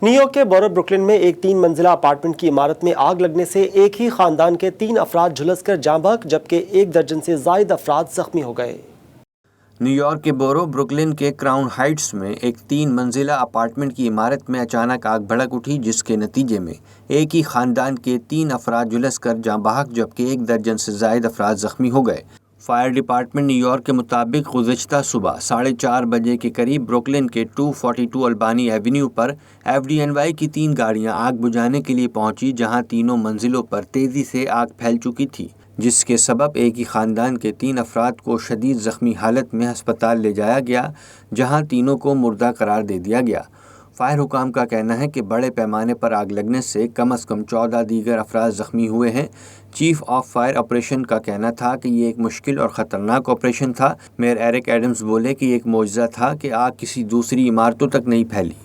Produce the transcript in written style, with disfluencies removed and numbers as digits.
New York के बोरो Brooklyn में एक 3 मंजिला अपार्टमेंट की इमारत में आग लगने से एक ही खानदान के 3 अफराद झुलसकर जाँ बहक जबकि 1 दर्जन से जायद अफराद जख्मी हो गए। न्यूयॉर्क के बोरो ब्रुकलिन के क्राउन हाइट्स में एक 3 मंजिला अपार्टमेंट की इमारत में अचानक आग भड़क उठी, जिसके नतीजे में एक ही खानदान के 3 अफराद झुलसकर जाँ बहक जबकि 1 दर्जन से जायद अफराद जख्मी हो गए। फायर डिपार्टमेंट न्यूयॉर्क के मुताबिक गुज़िश्ता सुबह 4:30 बजे के करीब ब्रुकलिन के 242 अल्बानी एवेन्यू पर FDNY की 3 गाड़ियां आग बुझाने के लिए पहुंची, जहां तीनों मंजिलों पर तेज़ी से आग फैल चुकी थी, जिसके सबब एक ही ख़ानदान के 3 अफराद को शदीद ज़ख्मी हालत में अस्पताल ले जाया गया, जहां तीनों को मुर्दा करार दे दिया गया। फायर हुकाम का कहना है कि बड़े पैमाने पर आग लगने से कम 14 दीगर अफराद ज़ख्मी हुए हैं। चीफ ऑफ फायर ऑपरेशन का कहना था कि ये एक मुश्किल और ख़तरनाक ऑपरेशन था। मेयर एरिक एडम्स बोले कि एक मौजज़ा था कि आग किसी दूसरी इमारतों तक नहीं फैली।